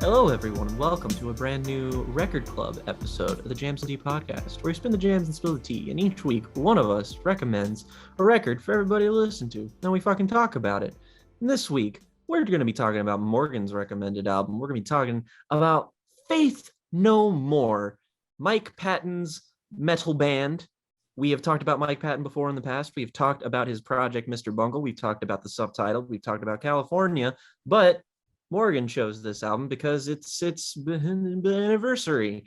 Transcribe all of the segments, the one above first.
Hello, everyone, and welcome to a brand new Record Club episode of the Jams and Tea podcast, where we spin the jams and spill the tea, and each week, one of us recommends a record for everybody to listen to, and we fucking talk about it. And this week, we're going to be talking about Morgan's recommended album. We're going to be talking about Faith No More, Mike Patton's metal band. We have talked about Mike Patton before in the past. We've talked about his project, Mr. Bungle. We've talked about the subtitle. We've talked about California, but Morgan chose this album because it's anniversary.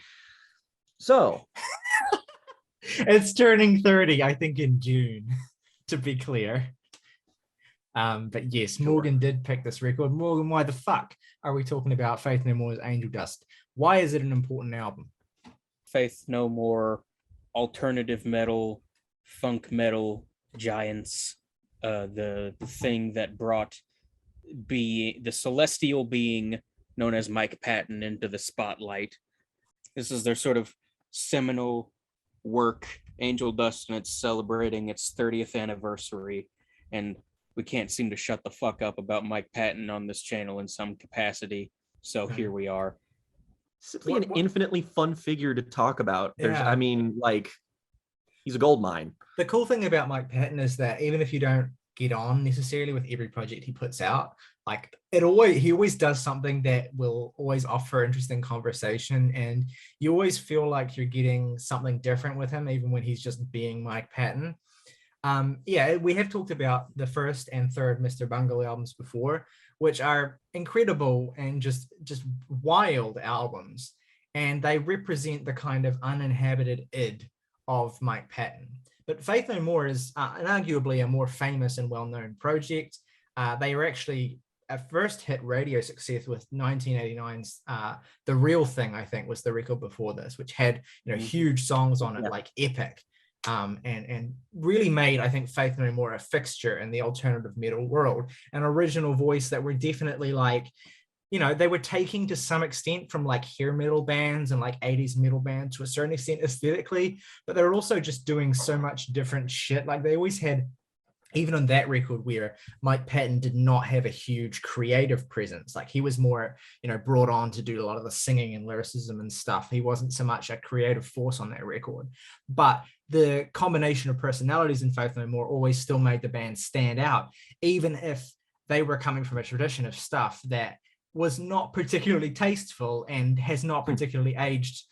So it's turning 30, I think, in June, to be clear. But yes, sure. Morgan did pick this record. Morgan, why the fuck are we talking about Faith No More's Angel Dust? Why is it an important album? Faith No More, alternative metal, funk metal giants, the thing that brought the celestial being known as Mike Patton into the spotlight. This is their sort of seminal work, Angel Dust, and it's celebrating its 30th anniversary. And we can't seem to shut the fuck up about Mike Patton on this channel in some capacity. So here we are. Simply an infinitely fun figure to talk about. I mean, he's a gold mine. The cool thing about Mike Patton is that even if you don't get on necessarily with every project he puts out, he always does something that will always offer interesting conversation, and you always feel like you're getting something different with him, even when he's just being Mike Patton. We have talked about the first and third Mr. Bungle albums before, which are incredible and just wild albums, and they represent the kind of uninhabited id of Mike Patton. But Faith No More is arguably a more famous and well-known project. They were actually a first hit radio success with 1989's The Real Thing, I think, was the record before this, which had huge songs on it, like Epic, and really made, I think, Faith No More a fixture in the alternative metal world, an original voice that were definitely they were taking to some extent from hair metal bands and 80s metal bands to a certain extent aesthetically, but they were also just doing so much different shit. They always had, even on that record where Mike Patton did not have a huge creative presence, he was more, brought on to do a lot of the singing and lyricism and stuff. He wasn't so much a creative force on that record, but the combination of personalities in Faith No More always still made the band stand out, even if they were coming from a tradition of stuff that was not particularly tasteful and has not particularly aged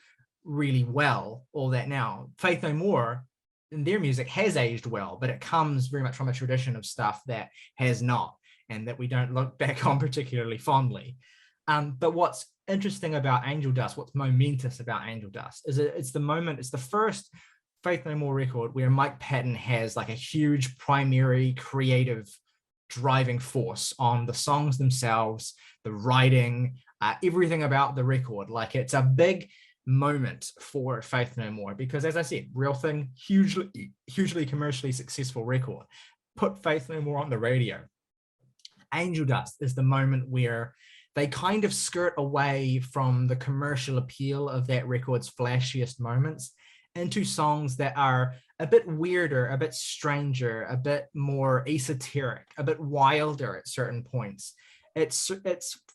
really well, all that now. Faith No More, in their music, has aged well, but it comes very much from a tradition of stuff that has not, and that we don't look back on particularly fondly. But what's interesting about Angel Dust, what's momentous about Angel Dust, is it's the first Faith No More record where Mike Patton has a huge primary creative driving force on the songs themselves, the writing, everything about the record. It's a big moment for Faith No More because, as I said, Real Thing, hugely commercially successful record, put Faith No More on the radio. Angel Dust is the moment where they kind of skirt away from the commercial appeal of that record's flashiest moments into songs that are a bit weirder, a bit stranger, a bit more esoteric, a bit wilder at certain points. It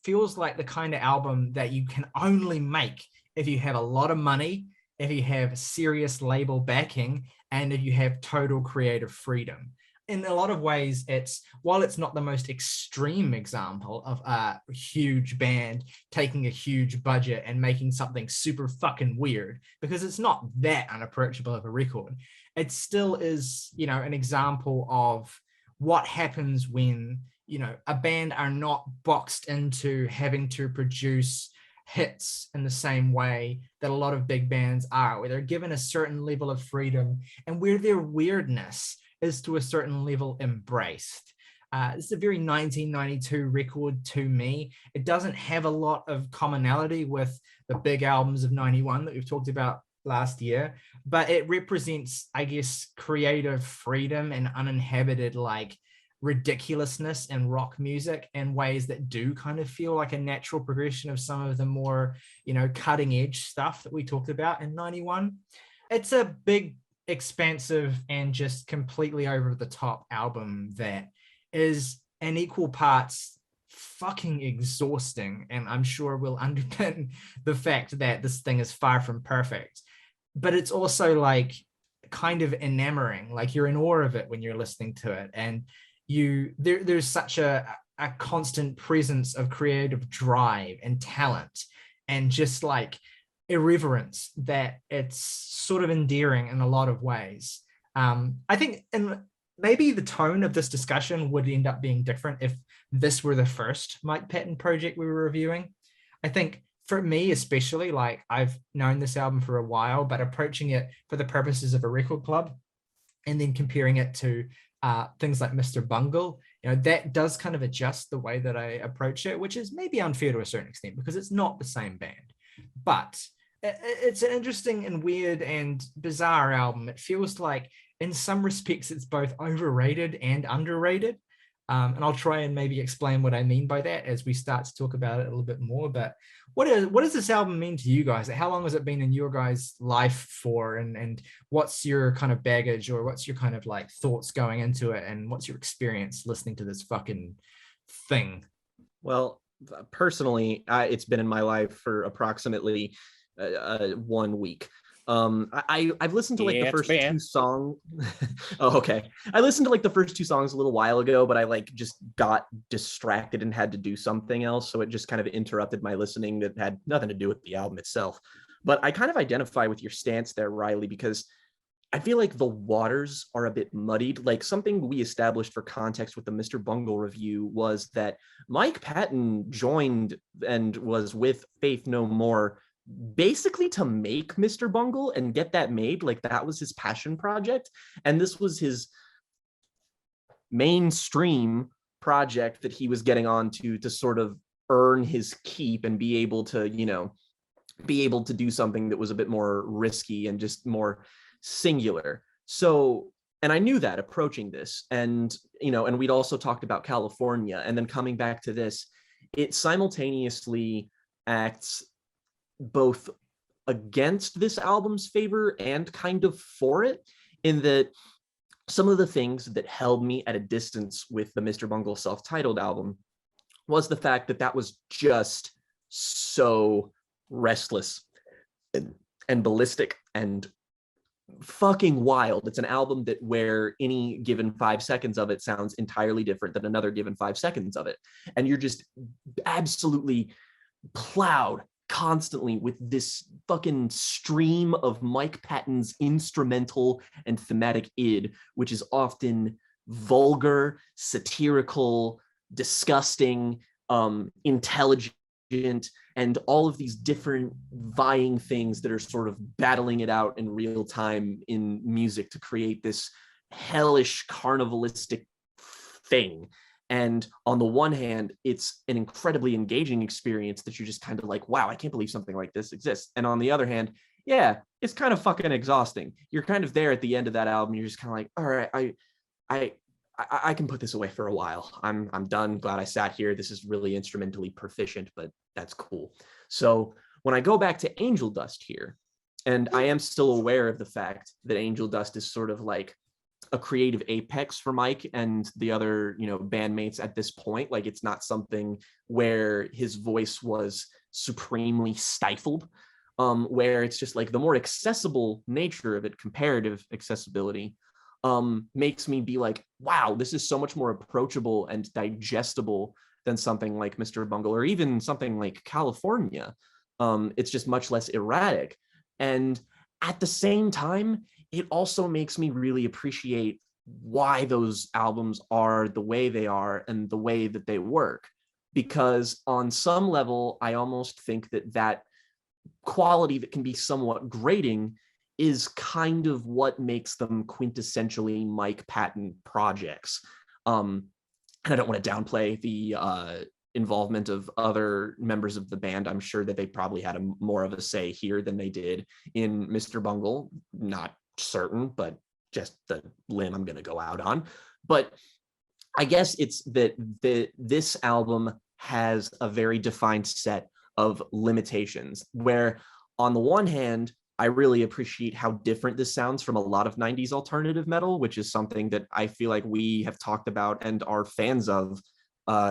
feels like the kind of album that you can only make if you have a lot of money, if you have serious label backing, and if you have total creative freedom. In a lot of ways, while it's not the most extreme example of a huge band taking a huge budget and making something super fucking weird, because it's not that unapproachable of a record, it still is, an example of what happens when, a band are not boxed into having to produce hits in the same way that a lot of big bands are, where they're given a certain level of freedom and where their weirdness is to a certain level embraced. This is a very 1992 record to me. It doesn't have a lot of commonality with the big albums of 91 that we've talked about last year, but it represents, I guess, creative freedom and uninhabited ridiculousness in rock music in ways that do kind of feel like a natural progression of some of the more, cutting edge stuff that we talked about in 91. It's a big, expansive, and just completely over the top album that is in equal parts fucking exhausting, and I'm sure will underpin the fact that this thing is far from perfect. But it's also like kind of enamoring. Like you're in awe of it when you're listening to it, and there's such a constant presence of creative drive and talent, and just like irreverence, that it's sort of endearing in a lot of ways. I think, and maybe the tone of this discussion would end up being different if this were the first Mike Patton project we were reviewing. I think for me, especially, like I've known this album for a while, but approaching it for the purposes of a record club and then comparing it to things like Mr. Bungle, that does kind of adjust the way that I approach it, which is maybe unfair to a certain extent because it's not the same band. But it's an interesting and weird and bizarre album. It feels like in some respects it's both overrated and underrated. And I'll try and maybe explain what I mean by that as we start to talk about it a little bit more. But what does this album mean to you guys? How long has it been in your guys' life for? And what's your kind of baggage, or what's your kind of like thoughts going into it? And what's your experience listening to this fucking thing? Well, personally, it's been in my life for approximately 1 week. I've listened to like the first two songs. Oh, okay. I listened to like the first two songs a little while ago, but I like just got distracted and had to do something else. So it just kind of interrupted my listening that had nothing to do with the album itself. But I kind of identify with your stance there, Ryley, because I feel like the waters are a bit muddied. Like something we established for context with the Mr. Bungle review was that Mike Patton joined and was with Faith No More basically to make Mr. Bungle and get that made. Like that was his passion project, and this was his mainstream project that he was getting onto to sort of earn his keep and be able to do something that was a bit more risky and just more singular. So, and I knew that approaching this, and and we'd also talked about California, and then coming back to this, it simultaneously acts both against this album's favor and kind of for it, in that some of the things that held me at a distance with the Mr. Bungle self-titled album was the fact that that was just so restless and ballistic and fucking wild. It's an album that where any given 5 seconds of it sounds entirely different than another given 5 seconds of it, and you're just absolutely plowed constantly with this fucking stream of Mike Patton's instrumental and thematic id, which is often vulgar, satirical, disgusting, intelligent, and all of these different vying things that are sort of battling it out in real time in music to create this hellish carnivalistic thing. And on the one hand, it's an incredibly engaging experience that you're just kind of like, wow, I can't believe something like this exists. And on the other hand, yeah, it's kind of fucking exhausting. You're kind of there at the end of that album. You're just kind of like, all right, I can put this away for a while. I'm done. Glad I sat here. This is really instrumentally proficient, but that's cool. So when I go back to Angel Dust here, and I am still aware of the fact that Angel Dust is sort of like a creative apex for Mike and the other, bandmates at this point. Like it's not something where his voice was supremely stifled, where it's just like the more accessible nature of it, comparative accessibility, makes me be like, wow, this is so much more approachable and digestible than something like Mr. Bungle or even something like California. It's just much less erratic. And at the same time, it also makes me really appreciate why those albums are the way they are and the way that they work. Because on some level, I almost think that quality that can be somewhat grating is kind of what makes them quintessentially Mike Patton projects. And I don't want to downplay the involvement of other members of the band. I'm sure that they probably had more of a say here than they did in Mr. Bungle. Not certain, but just the limb I'm going to go out on. But I guess it's that this album has a very defined set of limitations, where on the one hand, I really appreciate how different this sounds from a lot of 90s alternative metal, which is something that I feel like we have talked about and are fans of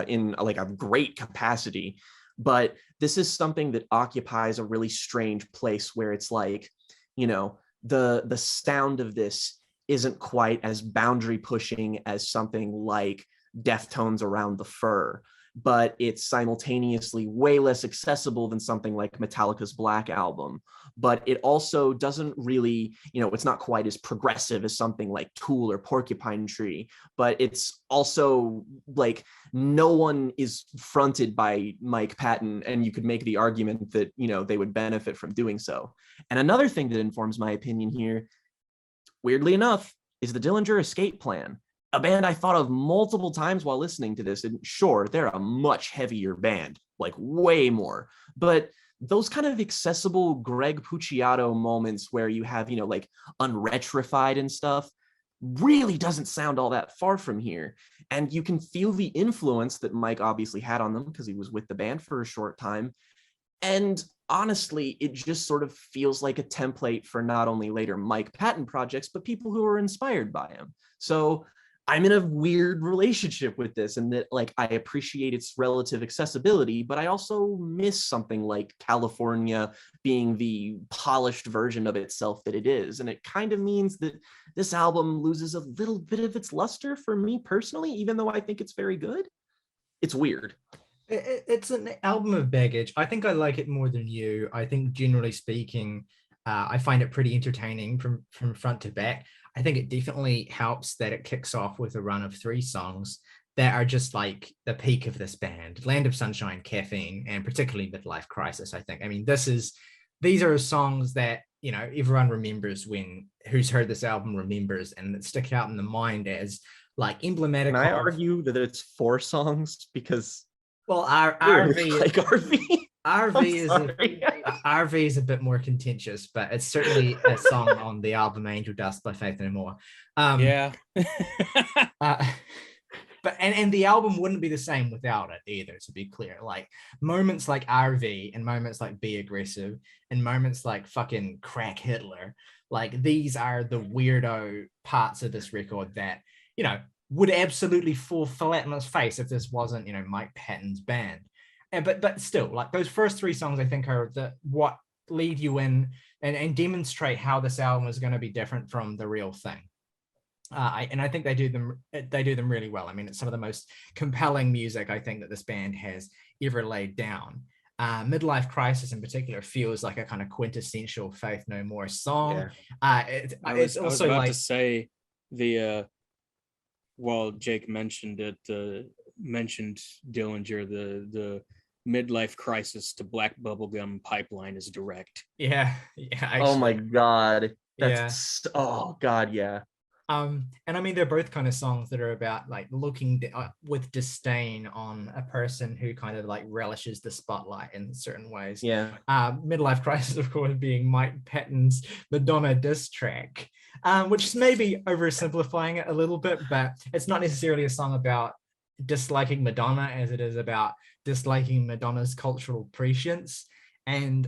in like a great capacity. But this is something that occupies a really strange place where it's like, you know, the sound of this isn't quite as boundary pushing as something like Deftones Around the Fur, but it's simultaneously way less accessible than something like Metallica's Black Album. But it also doesn't really, you know, it's not quite as progressive as something like Tool or Porcupine Tree, but it's also like no one is fronted by Mike Patton, and you could make the argument that, you know, they would benefit from doing so. And another thing that informs my opinion here, weirdly enough, is the Dillinger Escape Plan, a band I thought of multiple times while listening to this. And sure, they're a much heavier band, like way more, but those kind of accessible Greg Puciato moments where you have, you know, like Unretrified and stuff really doesn't sound all that far from here. And you can feel the influence that Mike obviously had on them because he was with the band for a short time. And honestly, it just sort of feels like a template for not only later Mike Patton projects, but people who are inspired by him. So I'm in a weird relationship with this, and that like I appreciate its relative accessibility, but I also miss something like California being the polished version of itself that it is. And it kind of means that this album loses a little bit of its luster for me personally, even though I think it's very good. It's weird. It's an album of baggage. I think I like it more than you. I think generally speaking, I find it pretty entertaining from front to back. I think it definitely helps that it kicks off with a run of 3 songs that are just like the peak of this band: Land of Sunshine, Caffeine, and particularly Midlife Crisis. I think. I mean, these are songs that, you know, everyone remembers, when who's heard this album remembers, and that stick out in the mind as like emblematic. Can I argue that it's 4 songs? Because well, RV like RV. RV is a bit more contentious, but it's certainly a song on the album Angel Dust by Faith No More. Yeah. But the album wouldn't be the same without it either, to be clear. Like moments like RV and moments like Be Aggressive and moments like fucking Crack Hitler, like these are the weirdo parts of this record that, you know, would absolutely fall flat on its face if this wasn't, you know, Mike Patton's band. But still, like those first 3 songs, I think are what lead you in and demonstrate how this album is going to be different from the real thing. I think they do them really well. I mean, it's some of the most compelling music I think that this band has ever laid down. Midlife Crisis in particular feels like a kind of quintessential Faith No More song. Yeah. It's also about like to say while Jake mentioned it, mentioned Dillinger, the Midlife Crisis to Black Bubblegum pipeline is direct. Yeah. Actually, oh my god, that's oh god, yeah. And I mean, they're both kind of songs that are about like looking with disdain on a person who kind of like relishes the spotlight in certain ways. Yeah. Midlife Crisis, of course, being Mike Patton's Madonna diss track, which is maybe oversimplifying it a little bit, but it's not necessarily a song about disliking Madonna as it is about disliking Madonna's cultural prescience and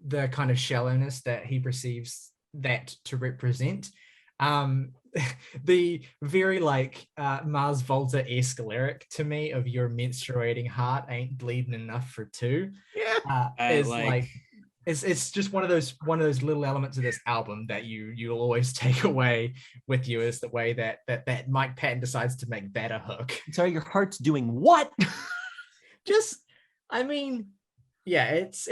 the kind of shallowness that he perceives that to represent. The very like Mars Volta-esque lyric to me of "Your menstruating heart ain't bleeding enough for 2" is like it's just one of those little elements of this album that you'll always take away with you, is the way that Mike Patton decides to make that a hook. Sorry, your heart's doing what? Just, I mean, yeah, it's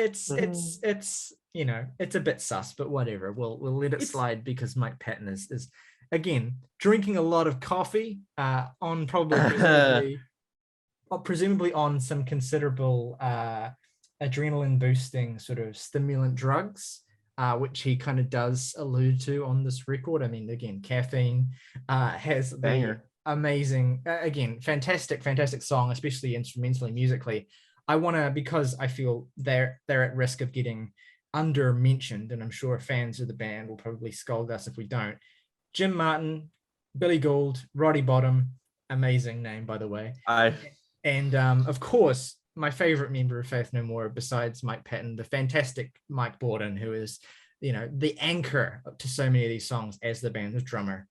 you know, it's a bit sus, but whatever. We'll let it slide because Mike Patton is again drinking a lot of coffee on probably presumably on some considerable adrenaline boosting sort of stimulant drugs, which he kind of does allude to on this record. I mean, again, Caffeine has the amazing, again, fantastic song, especially instrumentally, musically. I want to, because I feel they're at risk of getting under mentioned, and I'm sure fans of the band will probably scold us if we don't. Jim Martin, Billy Gould, Roddy Bottom, amazing name, by the way. And of course, my favorite member of Faith No More, besides Mike Patton, the fantastic Mike Borden, who is, you know, the anchor to so many of these songs as the band's drummer.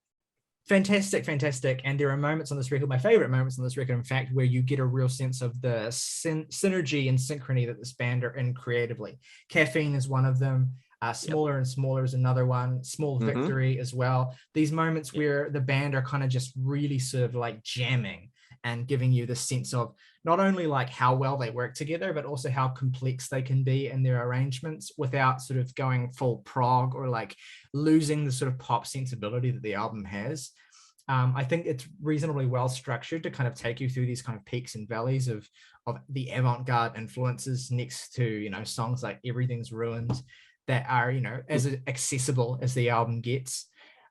fantastic. And there are moments on this record, my favorite moments on this record, in fact, where you get a real sense of the synergy and synchrony that this band are in creatively. Caffeine is one of them. Smaller and Smaller is another one. Small Victory as well. These moments where the band are kind of just really sort of like jamming and giving you the sense of not only like how well they work together, but also how complex they can be in their arrangements without sort of going full prog or like losing the sort of pop sensibility that the album has. I think it's reasonably well structured to kind of take you through these kind of peaks and valleys of the avant-garde influences next to, you know, songs like Everything's Ruined that are, you know, as accessible as the album gets.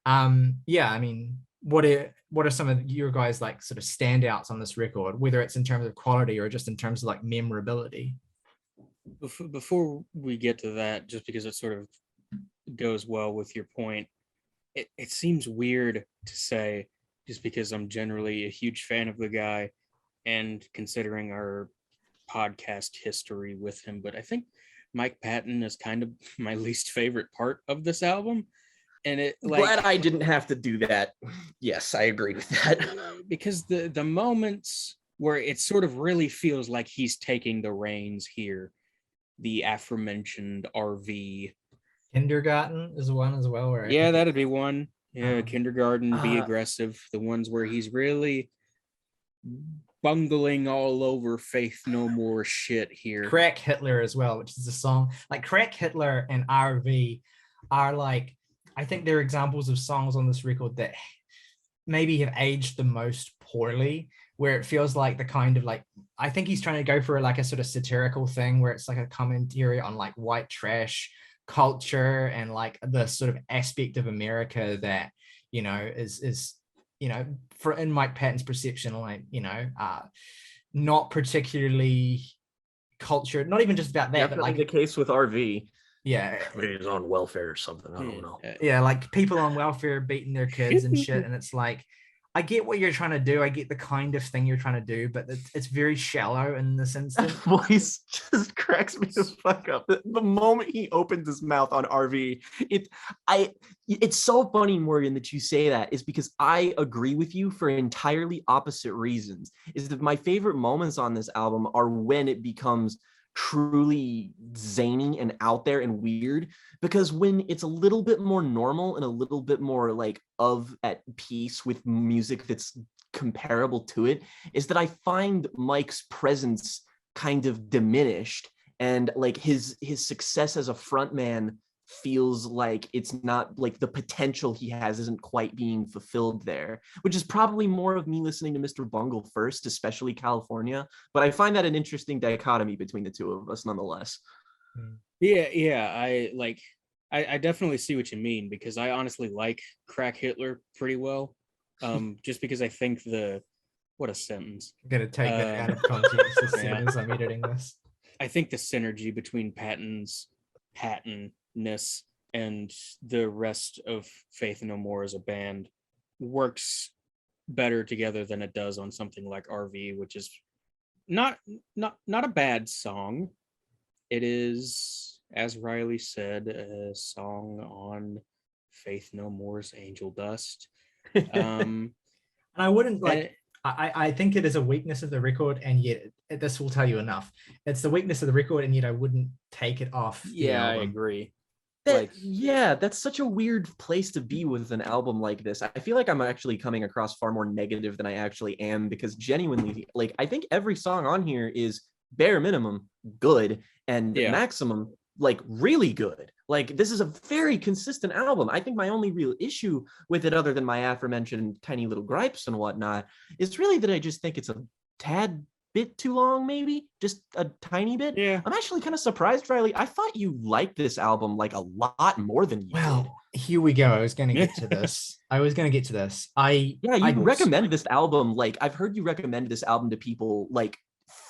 I mean, what are some of your guys like sort of standouts on this record, whether it's in terms of quality or just in terms of like memorability? Before we get to that, just because it sort of goes well with your point, it seems weird to say, just because I'm generally a huge fan of the guy and considering our podcast history with him, but I think Mike Patton is kind of my least favorite part of this album. And it like, glad I didn't have to do that. Yes, I agree with that. Because the moments where it sort of really feels like he's taking the reins here, the aforementioned RV. Kindergarten is one as well. Where that'd be one. Yeah, Kindergarten, Be Aggressive. The ones where he's really bungling all over Faith No More shit here. Crack Hitler as well, which is a song like Crack Hitler and RV are like, I think they're examples of songs on this record that maybe have aged the most poorly, where it feels like the kind of like, I think he's trying to go for like a sort of satirical thing where it's like a commentary on like white trash culture and like the sort of aspect of America that, you know, is you know, for in Mike Patton's perception, like, you know, not particularly cultured, not even just about that, Definitely but like the case with RV. Yeah, maybe he's on welfare or something. I don't know. Yeah, like people on welfare beating their kids and shit, and it's like, I get what you're trying to do. I get the kind of thing you're trying to do, but it's very shallow in this instance. That voice just cracks me the fuck up. The moment he opens his mouth on RV, it's so funny, Morgan, that you say that, is because I agree with you for entirely opposite reasons. Is that my favorite moments on this album are when it becomes truly zany and out there and weird, because when it's a little bit more normal and a little bit more like at peace with music that's comparable to it, is that I find Mike's presence kind of diminished, and like his success as a frontman feels like it's not, like the potential he has isn't quite being fulfilled there, which is probably more of me listening to Mr. Bungle first, especially California. But I find that an interesting dichotomy between the two of us nonetheless. Yeah. I definitely see what you mean, because I honestly like Crack Hitler pretty well. Just because I think what a sentence. I'm gonna take that out of context as soon as I'm editing this. I think the synergy between Pattonness and the rest of Faith No More as a band works better together than it does on something like RV, which is not a bad song. It is, as Ryley said, a song on Faith No More's Angel Dust. And I wouldn't like, I think it is a weakness of the record, and yet this will tell you enough. It's the weakness of the record, and yet I wouldn't take it off. Yeah, I agree. That's such a weird place to be with an album like this. I feel like I'm actually coming across far more negative than I actually am, because genuinely, like, I think every song on here is bare minimum good and maximum like really good. Like, this is a very consistent album. I think my only real issue with it, other than my aforementioned tiny little gripes and whatnot, is really that I just think it's a tad bit too long, maybe just a tiny bit. Yeah, I'm actually kind of surprised, Ryley. I thought you liked this album like a lot more than you did. Here we go. I was going to get to this. You recommend this album. Like, I've heard you recommend this album to people like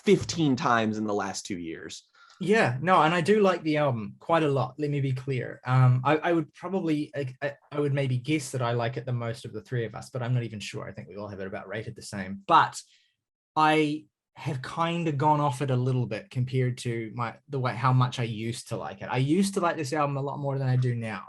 15 times in the last 2 years. Yeah, no, and I do like the album quite a lot. Let me be clear. I would probably, I would maybe guess that I like it the most of the three of us, but I'm not even sure. I think we all have it about rated the same. But I have kind of gone off it a little bit compared to how much I used to like it. I used to like this album a lot more than I do now,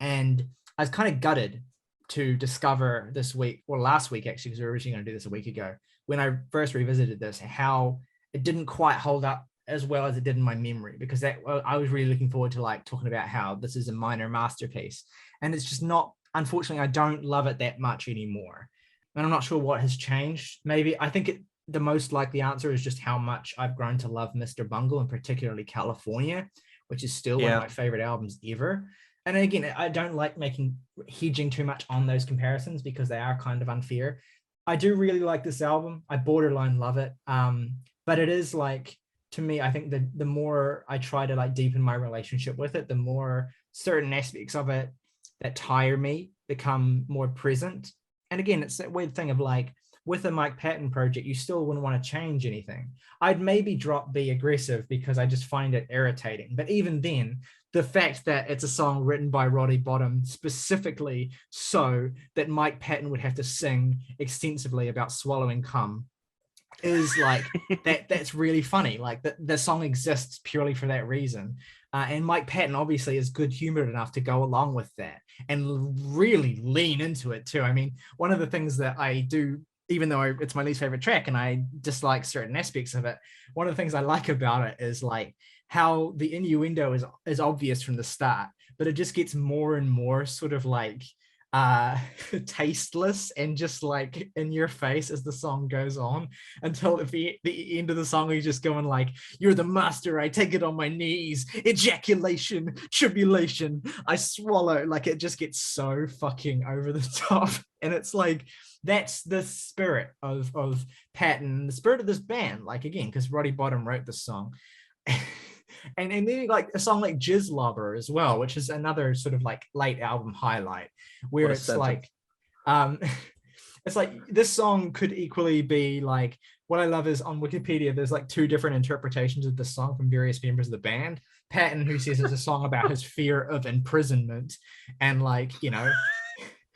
and I was kind of gutted to discover this week, or last week actually, because we were originally going to do this a week ago, when I first revisited this, how it didn't quite hold up as well as it did in my memory, because that I was really looking forward to like talking about how this is a minor masterpiece, and it's just not. Unfortunately, I don't love it that much anymore, and I'm not sure what has changed. Maybe I think the most likely answer is just how much I've grown to love Mr. Bungle, and particularly California, which is still one of my favorite albums ever. And again, I don't like hedging too much on those comparisons because they are kind of unfair. I do really like this album. I borderline love it. But it is like, to me, I think the more I try to like deepen my relationship with it, the more certain aspects of it that tire me become more present. And again, it's that weird thing of like, with a Mike Patton project, you still wouldn't want to change anything. I'd maybe drop Be Aggressive because I just find it irritating. But even then, the fact that it's a song written by Roddy Bottum specifically so that Mike Patton would have to sing extensively about swallowing cum is like, that's really funny. Like the song exists purely for that reason. And Mike Patton obviously is good humored enough to go along with that and really lean into it too. I mean, one of the things that I do, even though it's my least favorite track and I dislike certain aspects of it, one of the things I like about it is like how the innuendo is obvious from the start, but it just gets more and more sort of like tasteless and just like in your face as the song goes on, until at the end of the song he's just going like, you're the master, I take it on my knees, ejaculation, tribulation, I swallow. Like it just gets so fucking over the top. And it's like, that's the spirit of Patton, the spirit of this band. Like again, because Roddy Bottum wrote this song. and then like a song like Jizz Lobber as well, which is another sort of like late album highlight, where it's like it's like this song could equally be like, what I love is on Wikipedia there's like two different interpretations of the song from various members of the band. Patton, who says it's a song about his fear of imprisonment, and like, you know,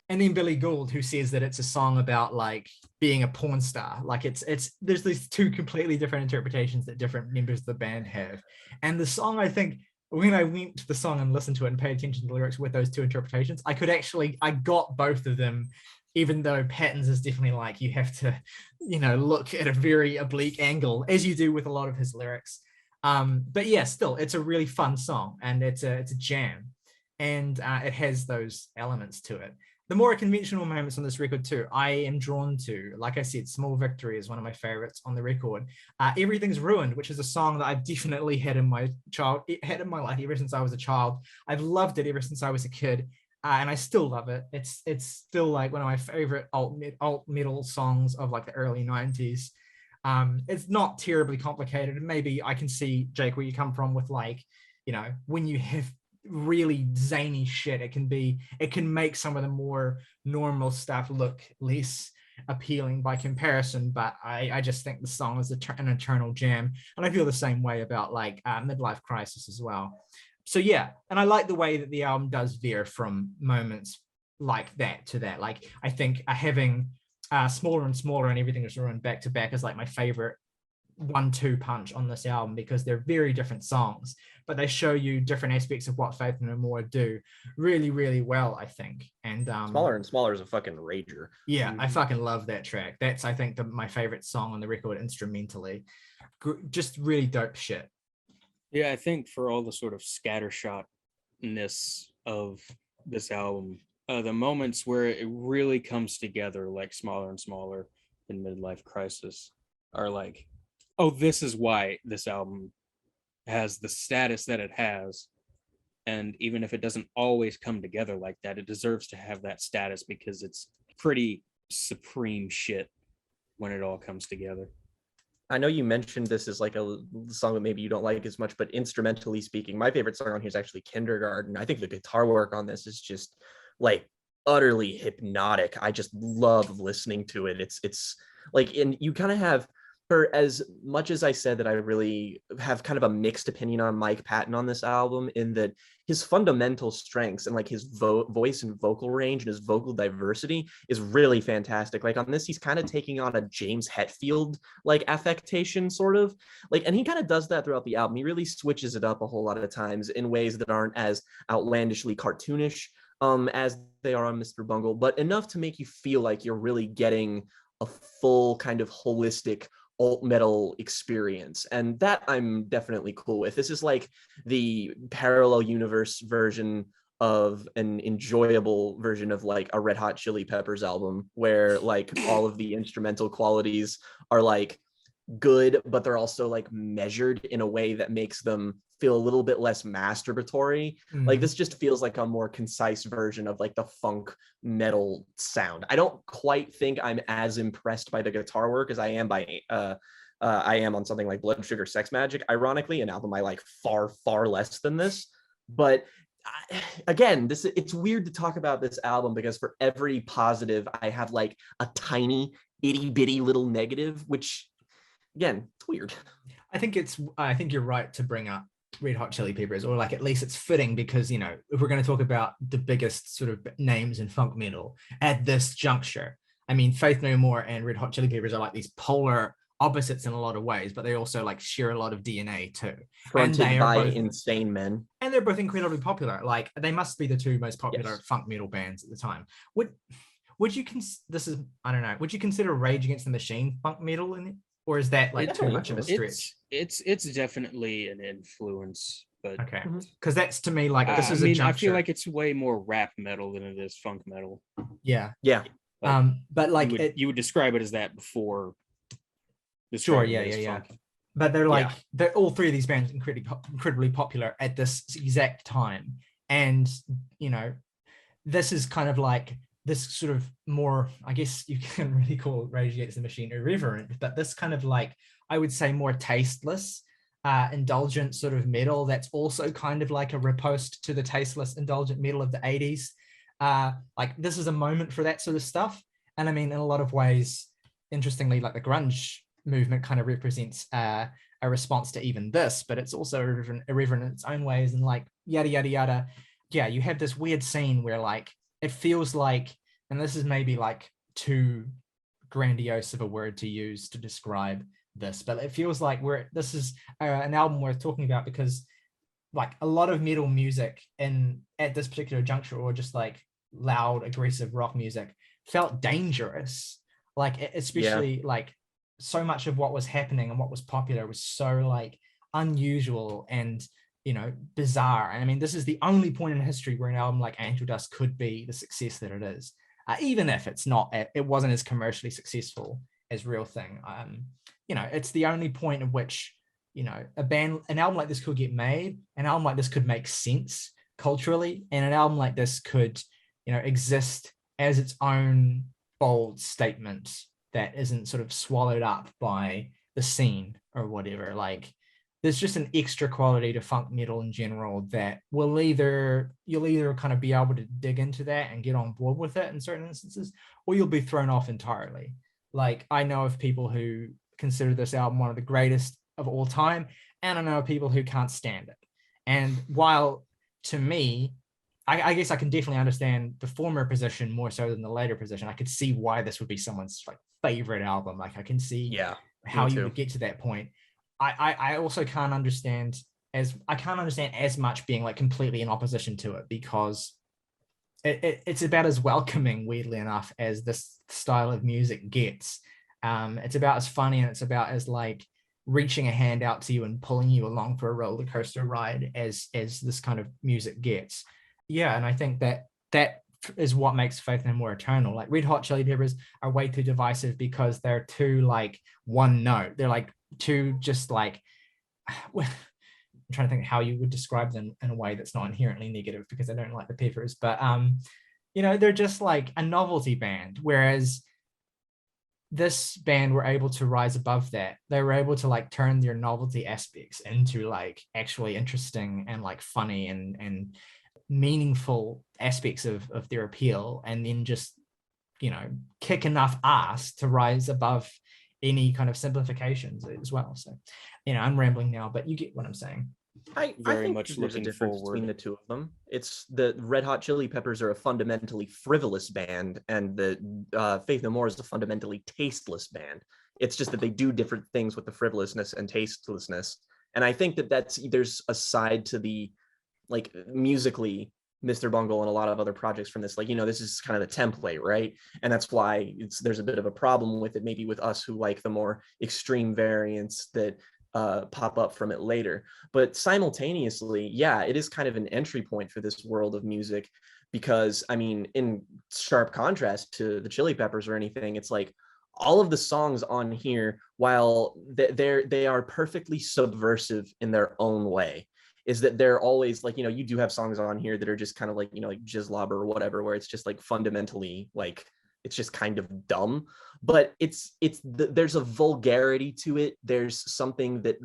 and then Billy Gould, who says that it's a song about like being a porn star. Like it's there's these two completely different interpretations that different members of the band have. And the song, I think, when I went to the song and listened to it and paid attention to the lyrics with those two interpretations, I got both of them, even though Patton's is definitely like, you have to, you know, look at a very oblique angle, as you do with a lot of his lyrics. But yeah, still, it's a really fun song, and it's a jam, and it has those elements to it. The more conventional moments on this record too, I am drawn to. Like I said, Small Victory is one of my favorites on the record. Everything's Ruined, which is a song that I've definitely had in my life ever since I was a child. I've loved it ever since I was a kid, and I still love it. It's still like one of my favorite alt metal songs of like the early 90s. It's not terribly complicated, and maybe I can see, Jake, where you come from with like, you know, when you have really zany shit, it can make some of the more normal stuff look less appealing by comparison. But I just think the song is an eternal jam, and I feel the same way about like Midlife Crisis as well. So yeah, and I like the way that the album does veer from moments like that to that. Like I think having Smaller and Smaller and Everything Is Ruined back to back is like my favorite 1-2 punch on this album, because they're very different songs, but they show you different aspects of what Faith No More do really, really well, I think. And Smaller and Smaller is a fucking rager. Yeah, I fucking love that track. That's, I think, my favorite song on the record instrumentally. Just really dope shit. Yeah, I think for all the sort of scattershotness of this album, the moments where it really comes together, like Smaller and Smaller and Midlife Crisis, are like, oh, this is why this album has the status that it has. And even if it doesn't always come together like that, it deserves to have that status because it's pretty supreme shit when it all comes together. I know you mentioned this as like a song that maybe you don't like as much, but instrumentally speaking, my favorite song on here is actually Kindergarten. I think the guitar work on this is just like utterly hypnotic. I just love listening to it. It's like, and you kind of have, for as much as I said that I really have kind of a mixed opinion on Mike Patton on this album, in that his fundamental strengths and like his voice and vocal range and his vocal diversity is really fantastic. Like on this, he's kind of taking on a James Hetfield like affectation, sort of like, and he kind of does that throughout the album. He really switches it up a whole lot of times in ways that aren't as outlandishly cartoonish. as they are on Mr. Bungle, but enough to make you feel like you're really getting a full kind of holistic alt metal experience. And that I'm definitely cool with. This is like the parallel universe version of an enjoyable version of like a Red Hot Chili Peppers album, where like all of the instrumental qualities are like good, but they're also like measured in a way that makes them feel a little bit less masturbatory. Like this just feels like a more concise version of like the funk metal sound. I don't quite think I'm as impressed by the guitar work as I am by I am on something like Blood Sugar Sex Magic, ironically, an album I like far less than this. But again, it's weird to talk about this album because for every positive I have like a tiny itty bitty little negative, which again, it's weird. I think you're right to bring up Red Hot Chili Peppers, or like at least it's fitting because, you know, if we're going to talk about the biggest sort of names in funk metal at this juncture, I mean, Faith No More and Red Hot Chili Peppers are like these polar opposites in a lot of ways, but they also like share a lot of DNA too. Fronted by insane men. And they're both incredibly popular. Like they must be the two most popular funk metal bands at the time. Would you I don't know, would you consider Rage Against the Machine funk metal in it? Or is that like too much of a stretch? It's definitely an influence, but okay, because that's to me like this is a juncture. I feel like it's way more rap metal than it is funk metal. Yeah. But like you would describe it as that before. Sure, yeah. But they're like they're all three of these bands incredibly popular at this exact time, and you know, this is kind of like this sort of more, I guess you can really call Rage Against the Machine irreverent, but this kind of like, I would say more tasteless, indulgent sort of metal that's also kind of like a riposte to the tasteless, indulgent metal of the 80s. Like this is a moment for that sort of stuff. And I mean, in a lot of ways, interestingly, like the grunge movement kind of represents a response to even this, but it's also irreverent in its own ways and like yada, yada, yada. Yeah, you have this weird scene where like, it feels like, and this is maybe like too grandiose of a word to use to describe this, but it feels like this is an album worth talking about because like a lot of metal music at this particular juncture, or just like loud, aggressive rock music, felt dangerous. Like especially like so much of what was happening and what was popular was so like unusual and, you know, bizarre. And I mean, this is the only point in history where an album like Angel Dust could be the success that it is, even if it wasn't as commercially successful as Real Thing. You know, it's the only point at which, you know, an album like this could get made, an album like this could make sense culturally, and an album like this could, you know, exist as its own bold statement that isn't sort of swallowed up by the scene or whatever. Like, there's just an extra quality to funk metal in general that you'll either kind of be able to dig into that and get on board with it in certain instances, or you'll be thrown off entirely. Like, I know of people who consider this album one of the greatest of all time, and I know of people who can't stand it. And while to me, I guess I can definitely understand the former position more so than the later position. I could see why this would be someone's like favorite album. Like I can see how you would get to that point. I also can't understand as much being like completely in opposition to it, because it's about as welcoming, weirdly enough, as this style of music gets. It's about as funny, and it's about as like reaching a hand out to you and pulling you along for a roller coaster ride as this kind of music gets. Yeah, and I think that is what makes Faith No More eternal. Like Red Hot Chili Peppers are way too divisive because they're too like one note. They're like too just like, well, I'm trying to think how you would describe them in a way that's not inherently negative, because I don't like the Peppers, but you know, they're just like a novelty band, whereas this band were able to rise above that. They were able to like turn their novelty aspects into like actually interesting and like funny and meaningful aspects of their appeal, and then just, you know, kick enough ass to rise above any kind of simplifications as well. So, you know, I'm rambling now, but you get what I'm saying. I think much there's a difference between the two of them. It's the Red Hot Chili Peppers are a fundamentally frivolous band, and the Faith No More is a fundamentally tasteless band. It's just that they do different things with the frivolousness and tastelessness. And I think that there's a side to the, like, musically, Mr. Bungle and a lot of other projects from this, like, this is kind of the template, right? And that's why there's a bit of a problem with it, maybe with us who like the more extreme variants that pop up from it later. But simultaneously, yeah, it is kind of an entry point for this world of music, because I mean, in sharp contrast to the Chili Peppers or anything, it's like all of the songs on here, while they are perfectly subversive in their own way, is that they're always like, you do have songs on here that are just kind of like, like Jizzlob or whatever, where it's just like fundamentally like, it's just kind of dumb, but there's a vulgarity to it. There's something that,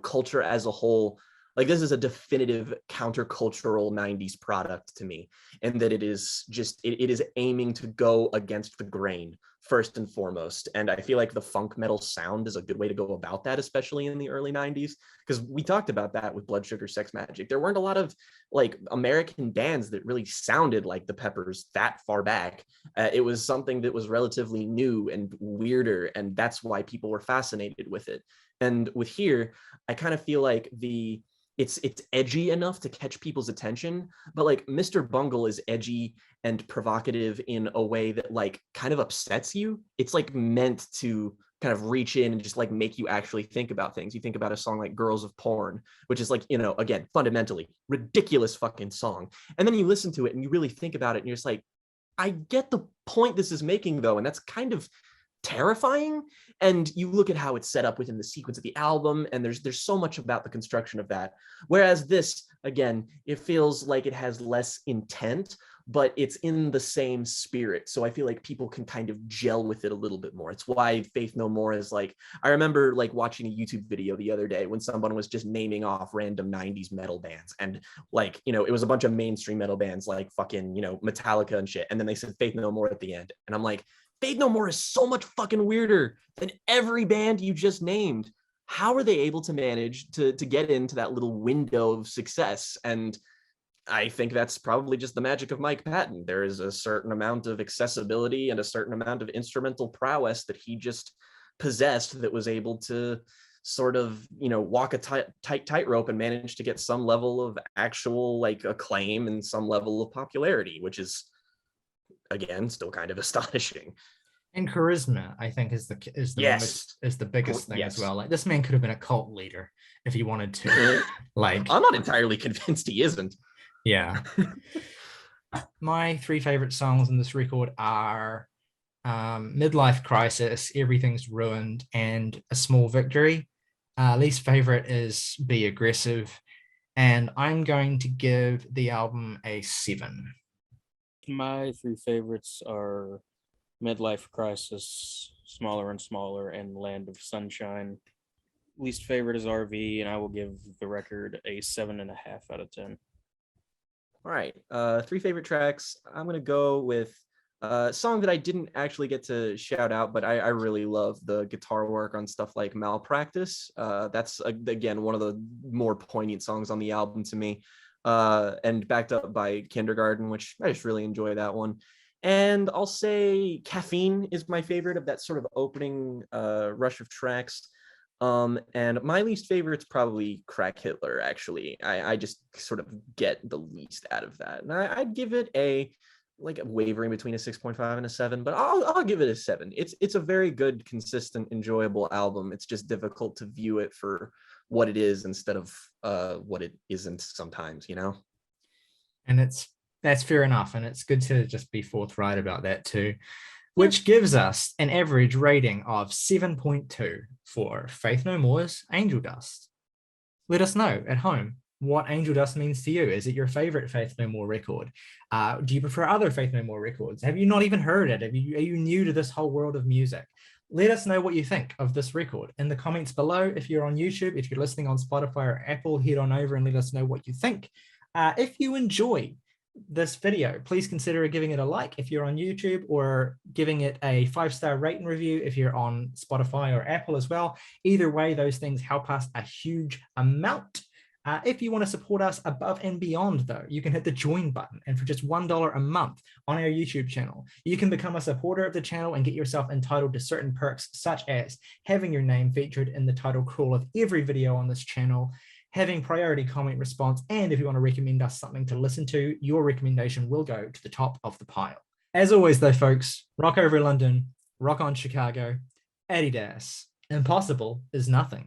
culture as a whole, like, this is a definitive countercultural 90s product to me, and that it is just, it is aiming to go against the grain first and foremost. And I feel like the funk metal sound is a good way to go about that, especially in the early 90s, because we talked about that with Blood Sugar Sex Magic. There weren't a lot of like American bands that really sounded like the Peppers that far back. It was something that was relatively new and weirder, and that's why people were fascinated with it. And with here, I kind of feel like it's edgy enough to catch people's attention, but like Mr. Bungle is edgy and provocative in a way that like kind of upsets you. It's like meant to kind of reach in and just like make you actually think about things. You think about a song like Girls of Porn, which is like, again, fundamentally ridiculous fucking song. And then you listen to it and you really think about it and you're just like, I get the point this is making though. And that's kind of terrifying. And you look at how it's set up within the sequence of the album, and there's so much about the construction of that. Whereas this, again, it feels like it has less intent, but it's in the same spirit. So I feel like people can kind of gel with it a little bit more. It's why Faith No More is like, I remember like watching a YouTube video the other day when someone was just naming off random 90s metal bands. And like, it was a bunch of mainstream metal bands like fucking, Metallica and shit. And then they said Faith No More at the end. And I'm like, Faith No More is so much fucking weirder than every band you just named. How are they able to manage to get into that little window of success? And I think that's probably just the magic of Mike Patton. There is a certain amount of accessibility and a certain amount of instrumental prowess that he just possessed that was able to sort of, walk a tight tightrope and manage to get some level of actual like acclaim and some level of popularity, which is, again, still kind of astonishing. And charisma, I think, is the biggest thing as well. Like, this man could have been a cult leader if he wanted to. Like, I'm not entirely convinced he isn't. Yeah. My three favorite songs in this record are Midlife Crisis, Everything's Ruined, and A Small Victory. Least favorite is Be Aggressive, and I'm going to give the album a 7. My three favorites are Midlife Crisis, Smaller and Smaller, and Land of Sunshine. Least favorite is RV, and I will give the record a 7.5 out of 10. All right, three favorite tracks. I'm gonna go with a song that I didn't actually get to shout out, but I really love the guitar work on stuff like Malpractice. That's again one of the more poignant songs on the album to me. And backed up by Kindergarten, which I just really enjoy that one. And I'll say Caffeine is my favorite of that sort of opening rush of tracks. And my least favorite's probably Crack Hitler, actually. I just sort of get the least out of that. And I'd give it a wavering between a 6.5 and a 7, but I'll give it a 7. It's a very good, consistent, enjoyable album. It's just difficult to view it for what it is instead of what it isn't sometimes, And that's fair enough, and it's good to just be forthright about that too, which gives us an average rating of 7.2 for Faith No More's Angel Dust. Let us know at home what Angel Dust means to you. Is it your favorite Faith No More record? Do you prefer other Faith No More records? Have you not even heard it? Are you new to this whole world of music? Let us know what you think of this record in the comments below. If you're on YouTube, if you're listening on Spotify or Apple, head on over and let us know what you think. If you enjoy this video, please consider giving it a like if you're on YouTube, or giving it a 5-star rate and review if you're on Spotify or Apple as well. Either way, those things help us a huge amount. If you want to support us above and beyond, though, you can hit the join button, and for just $1 a month on our YouTube channel, you can become a supporter of the channel and get yourself entitled to certain perks, such as having your name featured in the title crawl of every video on this channel, having priority comment response. And if you want to recommend us something to listen to, your recommendation will go to the top of the pile. As always, though, folks, rock over London, rock on Chicago, Adidas. Impossible is nothing.